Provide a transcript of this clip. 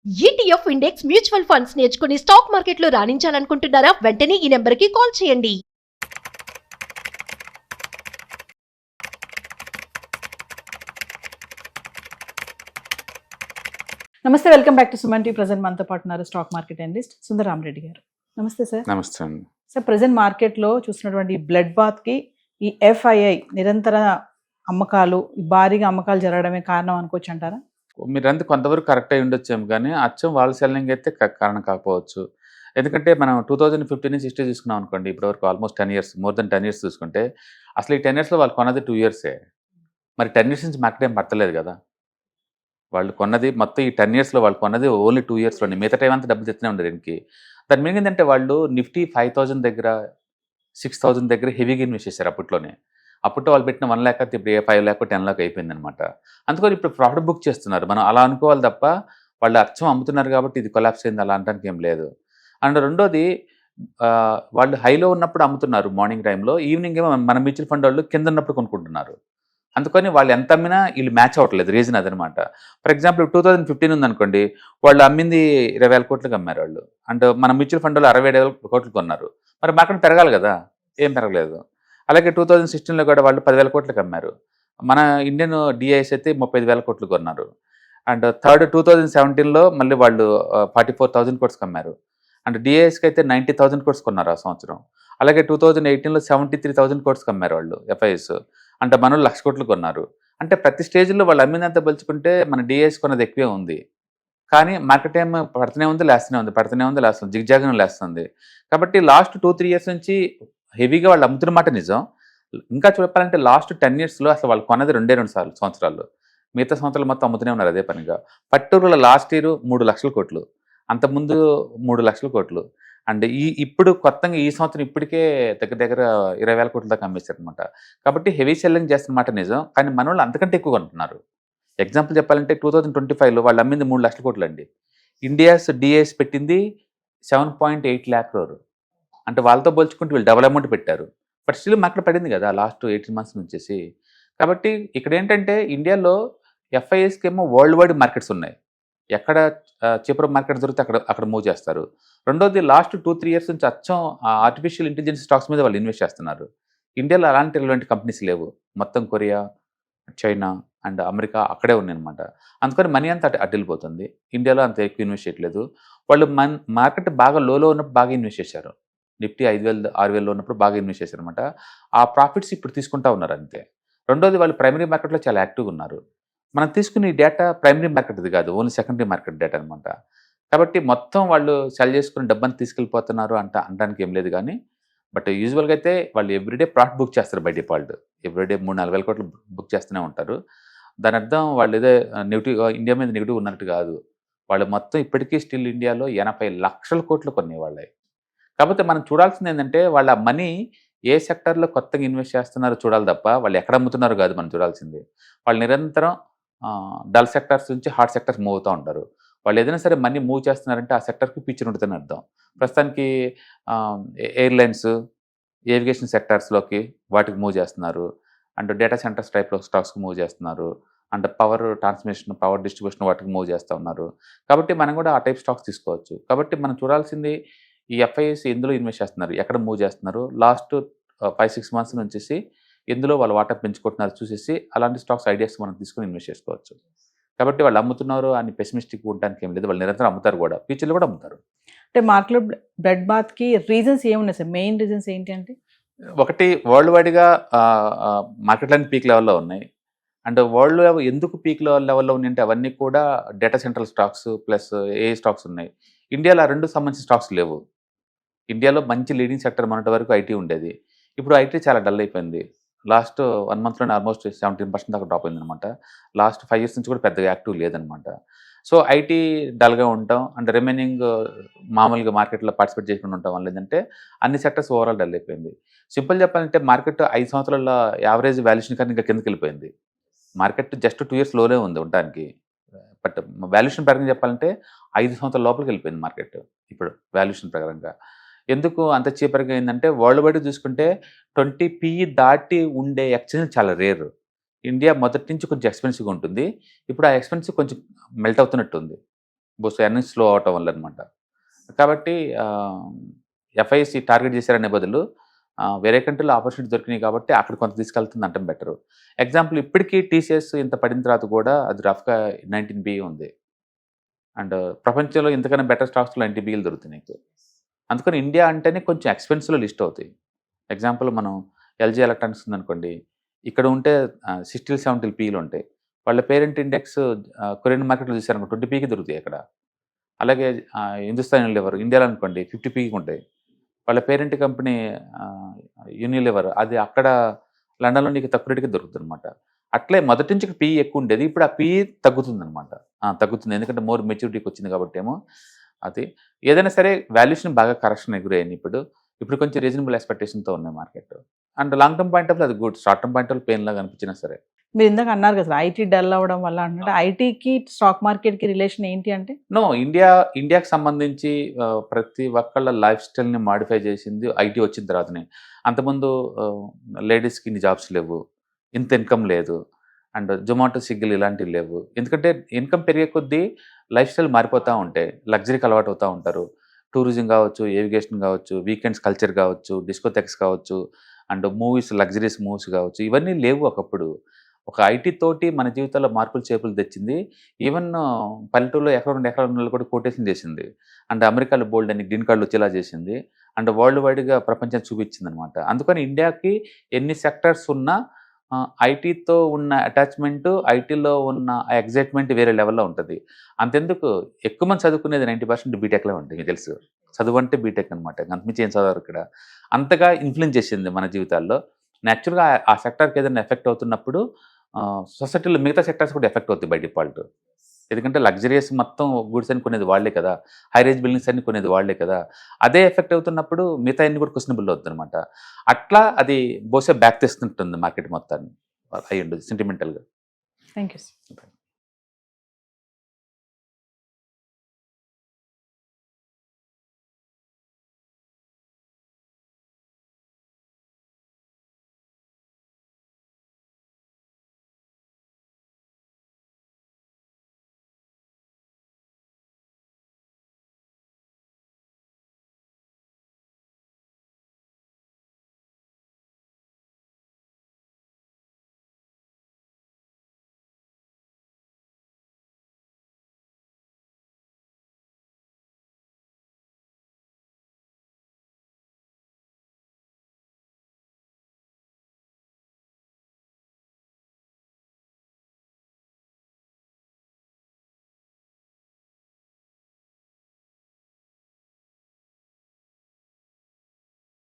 ETF index mutual funds నేర్చుకుని stock మార్కెట్లో రాణించాలనుకుంటున్నారా? వెంటనే ఈ నెంబర్కి కాల్ చేయండి. నమస్తే, welcome back to Suman TV. Present మనతో పాటు ఉన్నారు స్టాక్ మార్కెట్ అనలిస్ట్ సుందరరామరెడ్డి గారు. నమస్తే సార్. నమస్తే అండి. సార్, ప్రెజెంట్ మార్కెట్లో చూస్తున్నటువంటి బ్లడ్ బాత్కి ఈ ఎఫ్ఐఐ నిరంతర అమ్మకాలు, భారీగా అమ్మకాలు జరగడమే కారణం అనుకోవచ్చు అంటారా? మీరంతా కొంతవరకు కరెక్ట్ అయి ఉండొచ్చేమో, కానీ అచ్చం వాళ్ళ సెల్లింగ్ అయితే కారణం కాకపోవచ్చు. ఎందుకంటే మనం 2015 నుంచి హిస్టరీ చూసుకున్నాం అనుకోండి, ఇప్పటివరకు almost 10 years, more than 10 years చూసుకుంటే, అసలు ఈ 10 ఇయర్స్లో వాళ్ళు కొన్నది 2 ఇయర్సే. మరి 10 ఇయర్స్ నుంచి మార్కెట్ ఏం పడతలేదు కదా. వాళ్ళు కొన్నది మొత్తం ఈ 10 ఇయర్స్లో వాళ్ళు కొన్నది ఓన్లీ 2 ఇయర్స్లోనే. మిగతా టైం అంతా డబ్బులు తెచ్చినే ఉండరు దీనికి. దాని మీనింగ్ ఏంటంటే వాళ్ళు నిఫ్టీ 5000 దగ్గర, 6000 దగ్గర హెవీగా ఇన్వెస్ట్ చేశారు అప్పట్లోనే. అప్పట్లో వాళ్ళు పెట్టిన 1 lakh ఇప్పుడు 5 lakh 10 lakh అయిపోయింది అనమాట. అందుకని ఇప్పుడు ప్రాఫిట్ బుక్ చేస్తున్నారు. మనం అలా అనుకోవాలి తప్ప వాళ్ళు అచ్చం అమ్ముతున్నారు కాబట్టి ఇది కొలాప్స్ అయింది అలా అనడానికి ఏం లేదు. అండ్ రెండోది, వాళ్ళు హైలో ఉన్నప్పుడు అమ్ముతున్నారు మార్నింగ్ టైంలో, ఈవినింగ్ ఏమో మన మ్యూచువల్ ఫండ్ వాళ్ళు కింద ఉన్నప్పుడు కొనుక్కుంటున్నారు. అందుకని వాళ్ళు ఎంత అమ్మినా వీళ్ళు మ్యాచ్ అవ్వట్లేదు. రీజన్ అదనమాట. ఫర్ ఎగ్జాంపుల్ 2015 ఉందనుకోండి, వాళ్ళు అమ్మింది 20,000 కోట్లకు అమ్మారు వాళ్ళు. అండ్ మన మ్యూచువల్ ఫండ్ వాళ్ళు 67,000 కోట్లు కొన్నారు. మరి మార్కెట్ పెరగాలి కదా, ఏం పెరగలేదు. అలాగే 2016లో కూడా వాళ్ళు 10,000 కోట్లకు అమ్మారు. మన ఇండియన్ డిఐఎస్ అయితే 35,000 కోట్లు కొన్నారు. అండ్ థర్డ్ 2017లో మళ్ళీ వాళ్ళు 44,000 కోట్స్కి అమ్మారు. అండ్ డిఐఎస్కి అయితే 90,000 కోట్స్ కొన్నారు ఆ సంవత్సరం. అలాగే 2018లో 73,000 కోట్స్కి అమ్మారు వాళ్ళు ఎఫ్ఐఎస్. అంటే మనోళ్ళు 1,00,000 కోట్లు కొన్నారు. అంటే ప్రతి స్టేజ్లో వాళ్ళు అమ్మినంత పోల్చుకుంటే మన డిఐఎస్ కొన్నది ఎక్కువే ఉంది. కానీ మార్కెట్ ఏం పడుతూనే ఉంది, లేస్తూనే ఉంది, పడుతూనే ఉంది, లేస్తుంది, జిగ్జాగ్గా లేస్తుంది. కాబట్టి లాస్ట్ 2-3 ఇయర్స్ నుంచి హెవీగా వాళ్ళు అమ్ముతున్న మాట నిజం. ఇంకా చెప్పాలంటే లాస్ట్ 10 ఇయర్స్లో అసలు వాళ్ళు కొన్నది 2 సంవత్సరాలు. మిగతా సంవత్సరాలు మొత్తం అమ్ముతూనే ఉన్నారు అదే పనిగా. పర్టికులర్గా లాస్ట్ ఇయర్ 3,00,000 కోట్లు, అంతకుముందు 3,00,000 కోట్లు. అండ్ ఇప్పుడు కొత్తగా ఈ సంవత్సరం ఇప్పటికే దగ్గర 20,000 కోట్ల దాకా అమ్మేశారు అనమాట. కాబట్టి హెవీ సెల్లింగ్ చేస్తున్నమాట నిజం, కానీ మన వాళ్ళు అంతకంటే ఎక్కువ కొంటున్నారు. ఎగ్జాంపుల్ చెప్పాలంటే 2025లో వాళ్ళు అమ్మింది 3,00,000 కోట్లు అండి. ఇండియాస్ డిఐఎస్ పెట్టింది 7.8 lakh crore. అంటే వాళ్ళతో పోల్చుకుంటే వీళ్ళు డబుల్ అమౌంట్ పెట్టారు. బట్ స్టిల్ మార్కెట్ పడింది కదా లాస్ట్ 18 months నుంచేసి. కాబట్టి ఇక్కడ ఏంటంటే ఇండియాలో ఎఫ్ఐఎస్కి ఏమో వరల్డ్ వైడ్ మార్కెట్స్ ఉన్నాయి. ఎక్కడ చీపర్ మార్కెట్ దొరికితే అక్కడ మూవ్ చేస్తారు. రెండోది, లాస్ట్ 2-3 ఇయర్స్ నుంచి అచ్చం ఆర్టిఫిషియల్ ఇంటెలిజెన్స్ స్టాక్స్ మీద వాళ్ళు ఇన్వెస్ట్ చేస్తున్నారు. ఇండియాలో అలాంటి రిలవెంట్ కంపెనీస్ లేవు. మొత్తం కొరియా, చైనా అండ్ అమెరికా అక్కడే ఉన్నాయన్నమాట. అందుకని మనీ అంతా అటు వెళ్ళిపోతుంది. ఇండియాలో అంత ఎక్కువ ఇన్వెస్ట్ చేయట్లేదు. వాళ్ళు మార్కెట్ బాగా లోలో ఉన్నప్పుడు బాగా ఇన్వెస్ట్ చేశారు. నిఫ్టీ 5,000, 6,000లో ఉన్నప్పుడు బాగా ఇన్వెస్ట్ చేశారు అనమాట. ఆ ప్రాఫిట్స్ ఇప్పుడు తీసుకుంటా ఉన్నారు అంతే. రెండోది, వాళ్ళు ప్రైమరీ మార్కెట్లో చాలా యాక్టివ్గా ఉన్నారు. మనం తీసుకునే డేటా ప్రైమరీ మార్కెట్ది కాదు, ఓన్లీ సెకండరీ మార్కెట్ డేటా అనమాట. కాబట్టి మొత్తం వాళ్ళు సెల్ చేసుకుని డబ్బని తీసుకెళ్ళిపోతున్నారు అనడానికి ఏం లేదు. కానీ బట్ యూజువల్గా అయితే వాళ్ళు ఎవ్రీడే ప్రాఫిట్ బుక్ చేస్తారు బై డిఫాల్ట్. ఎవ్రీడే 3-4 వేల కోట్లు బుక్ చేస్తూనే ఉంటారు. దాని అర్థం వాళ్ళు ఏదో ఇండియా మీద నెగిటివ్ ఉన్నట్టు కాదు. వాళ్ళు మొత్తం ఇప్పటికీ స్టిల్ ఇండియాలో 80 లక్షల కోట్లు కొనేవాళ్ళే. కాకపోతే మనం చూడాల్సింది ఏంటంటే వాళ్ళ మనీ ఏ సెక్టర్లో కొత్తగా ఇన్వెస్ట్ చేస్తున్నారో చూడాలి తప్ప వాళ్ళు ఎక్కడ అమ్ముతున్నారో కాదు మనం చూడాల్సింది. వాళ్ళు నిరంతరం డల్ సెక్టర్స్ నుంచి హాట్ సెక్టర్స్ మూవ్ అవుతూ ఉంటారు. వాళ్ళు ఏదైనా సరే మనీ మూవ్ చేస్తున్నారంటే ఆ సెక్టర్కి పిక్చర్ ఉంటుందని అర్థం. ప్రస్తుతానికి ఎయిర్లైన్స్, ఏవిగేషన్ సెక్టర్స్లోకి వాటికి మూవ్ చేస్తున్నారు. అండ్ డేటా సెంటర్స్ టైప్లో స్టాక్స్కి మూవ్ చేస్తున్నారు. And power transmission, power distribution వాటికి మూవ్ చేస్తూ ఉన్నారు. కాబట్టి మనం కూడా ఆ టైప్ స్టాక్స్ తీసుకోవచ్చు. కాబట్టి మనం చూడాల్సింది ఈ ఎఫ్ఐఎస్ ఎందులో ఇన్వెస్ట్ చేస్తున్నారు, ఎక్కడ మూవ్ చేస్తున్నారు, లాస్ట్ 5-6 months నుంచి ఎందులో వాళ్ళు వాటా పెంచుకుంటున్నారు చూసేసి అలాంటి స్టాక్స్ ఐడియాస్ మనం తీసుకుని ఇన్వెస్ట్ చేసుకోవచ్చు. కాబట్టి వాళ్ళు అమ్ముతున్నారు అని పెసిమిస్టిక్ ఉండడానికి ఏం లేదు. వాళ్ళు నిరంతరం అమ్ముతారు కూడా, ఫ్యూచర్లో కూడా అమ్ముతారు. అంటే మార్కెట్లో బ్లడ్ బాత్కి రీజన్స్ ఏమున్నాయి సార్? మెయిన్ రీజన్స్ ఏంటి అంటే, ఒకటి, వరల్డ్ వైడ్గా మార్కెట్లన్నీ పీక్ లెవెల్లో ఉన్నాయి. అండ్ వరల్డ్ ఎందుకు పీక్ లెవెల్లో ఉన్నాయంటే అవన్నీ కూడా డేటా సెంటర్ స్టాక్స్ ప్లస్ ఏ స్టాక్స్ ఉన్నాయి. ఇండియాలో ఆ రెండు సంబంధించిన స్టాక్స్ లేవు. ఇండియాలో మంచి లీడింగ్ సెక్టర్ మొన్నటి వరకు ఐటీ ఉండేది. ఇప్పుడు ఐటీ చాలా డల్ అయిపోయింది. లాస్ట్ 1 monthలోనే ఆల్మోస్ట్ 17% దాకా డ్రాప్ అయిందనమాట. లాస్ట్ 5 years నుంచి కూడా పెద్దగా యాక్టివ్ లేదనమాట. సో ఐటీ డల్గా ఉంటాం అండ్ రిమైనింగ్ మామూలుగా మార్కెట్లో పార్టిసిపేట్ చేసుకుని ఉండటం వల్ల ఏంటంటే అన్ని సెక్టర్స్ ఓవరాల్ డల్ అయిపోయింది. సింపుల్ చెప్పాలంటే మార్కెట్ 5 సంవత్సరాల యావరేజ్ వాల్యుయేషన్ కన్నా ఇంకా కిందకి వెళ్ళిపోయింది. మార్కెట్ జస్ట్ 2 years లోనే ఉంది ఉండడానికి. బట్ వాల్యుయేషన్ ప్రకారం చెప్పాలంటే 5 సంవత్సరాల లోపలికి వెళ్ళిపోయింది మార్కెట్ ఇప్పుడు వాల్యుయేషన్ ప్రకారంగా. ఎందుకు అంత చీపర్గా అయిందంటే వరల్డ్ వైడ్ చూసుకుంటే 20 PE దాటి ఉండే ఎక్స్చేంజ్ చాలా రేర్. ఇండియా మొదటి నుంచి కొంచెం ఎక్స్పెన్సివ్గా ఉంటుంది. ఇప్పుడు ఆ ఎక్స్పెన్సివ్ కొంచెం మెల్ట్ అవుతున్నట్టు ఉంది. బహుశా ఎర్నింగ్స్ స్లో అవటం వల్ల అనమాట. కాబట్టి ఎఫ్ఐసి టార్గెట్ చేశారనే బదులు వేరే కంట్రీలో ఆపర్చునిటీ దొరికినాయి కాబట్టి అక్కడ కొంత తీసుకెళ్తుంది అంటాం బెటరు. ఎగ్జాంపుల్ ఇప్పటికీ టీసీఎస్ ఇంత పడిన తర్వాత కూడా అది రఫ్గా 19B ఉంది. అండ్ ప్రపంచంలో ఇంతకన్నా బెటర్ స్టాక్స్లో 90Bలు దొరుకుతాయి నీకు. అందుకని ఇండియా అంటేనే కొంచెం ఎక్స్పెన్సివ్లో లిస్ట్ అవుతాయి. ఎగ్జాంపుల్ మనం ఎల్జీ ఎలక్ట్రానిక్స్ ఉందనుకోండి, ఇక్కడ ఉంటే 60-70Pలు ఉంటాయి. వాళ్ళ పేరెంట్ ఇండెక్స్ కొరియన్ మార్కెట్లో చూసారనుకో 20Pకి దొరుకుతాయి అక్కడ. అలాగే హిందుస్థాన్ యూనిలివర్ ఇండియాలో అనుకోండి 50Pకి ఉంటాయి. వాళ్ళ పేరెంట్ కంపెనీ యూనిలివర్ అది అక్కడ లండన్లో నీకు తక్కువ రేటుకి దొరుకుతుంది అనమాట. అట్లే మొదటి నుంచి పీ ఎక్కువ ఉండేది, ఇప్పుడు ఆ పీ తగ్గుతుంది అనమాట. తగ్గుతుంది ఎందుకంటే మోర్ మెచ్యూరిటీకి వచ్చింది కాబట్టి ఏమో. అది ఏదైనా సరే వాల్యుయేషన్ బాగా కరెక్షన్ ఎగురాయని ఇప్పుడు కొంచెం రీజనబుల్ ఎక్స్పెక్టేషన్తో ఉన్నాయి market. And long term point of అది good, short term point of pain లాగా అనిపించినా సరే. మీరు ఇందాక అన్నారు కదా సార్, ఐటీ డల్ అవ్వడం వల్ల అంటే ఐటీకి స్టాక్ మార్కెట్కి రిలేషన్ ఏంటి అంటే? నో, ఇండియాకి సంబంధించి ప్రతి ఒక్కళ్ళ లైఫ్ స్టైల్ని మాడిఫై చేసింది ఐటీ వచ్చిన తర్వాతనే. అంతకుముందు లేడీస్కి ఇన్ని జాబ్స్ లేవు, ఇంత ఇన్కమ్ లేదు, అండ్ జొమాటో, స్విగ్గీలు ఇలాంటివి లేవు. ఎందుకంటే ఇన్కమ్ పెరిగే కొద్దీ లైఫ్ స్టైల్ మారిపోతూ ఉంటాయి, లగ్జరీకి అలవాటు అవుతూ ఉంటారు. టూరిజం కావచ్చు, ఏవిగేషన్ కావచ్చు, వీకెండ్స్ కల్చర్ కావచ్చు, డిస్కోథెక్స్ కావచ్చు, అండ్ మూవీస్, లగ్జరీస్ మూవీస్ కావచ్చు, ఇవన్నీ లేవు ఒకప్పుడు. ఒక ఐటీ తోటి మన జీవితాల్లో మార్పులు చేపులు తెచ్చింది. ఈవెన్ పల్లెటూరులో ఎక్కడ 2 ఎకరాల ఉన్నోళ్ళు కూడా కోటేషన్ చేసింది. అండ్ అమెరికాలో బోల్డ్ అని గ్రీన్ కార్డులు వచ్చేలా చేసింది. అండ్ వరల్డ్ వైడ్గా ప్రపంచానికి చూపించింది అనమాట. అందుకని ఇండియాకి ఎన్ని సెక్టర్స్ ఉన్నా ఐటీతో ఉన్న అటాచ్మెంట్, ఐటీలో ఉన్న ఎగ్జైట్మెంట్ వేరే లెవెల్లో ఉంటుంది. అంతెందుకు ఎక్కువ మంది చదువుకునేది 90% బీటెక్లో ఉంటుంది. మీకు తెలుసు, చదువు అంటే బీటెక్ అనమాట. అంతమించి ఏం చదవరు ఇక్కడ. అంతగా ఇన్ఫ్లుయెన్స్ చేసింది మన జీవితాల్లో. న్యాచురల్గా ఆ సెక్టర్కి ఏదైనా ఎఫెక్ట్ అవుతున్నప్పుడు సొసైటీలో మిగతా సెక్టర్స్ కూడా ఎఫెక్ట్ అవుతాయి బై డిఫాల్ట్. ఎందుకంటే లగ్జరియస్ మొత్తం గూడ్స్ అని కొనేది వాళ్లే కదా, హై రేంజ్ బిల్డింగ్స్ అన్ని కొనేది వాళ్లే కదా. అదే ఎఫెక్ట్ అవుతున్నప్పుడు మిగతా అన్ని కూడా క్వశ్చనబుల్ అవుతుంది అనమాట. అట్లా అది బహుశా బ్యాక్ తెస్తుంటుంది మార్కెట్ మొత్తాన్ని అయ్యి ఉండదు సెంటిమెంటల్గా. Thank you sir.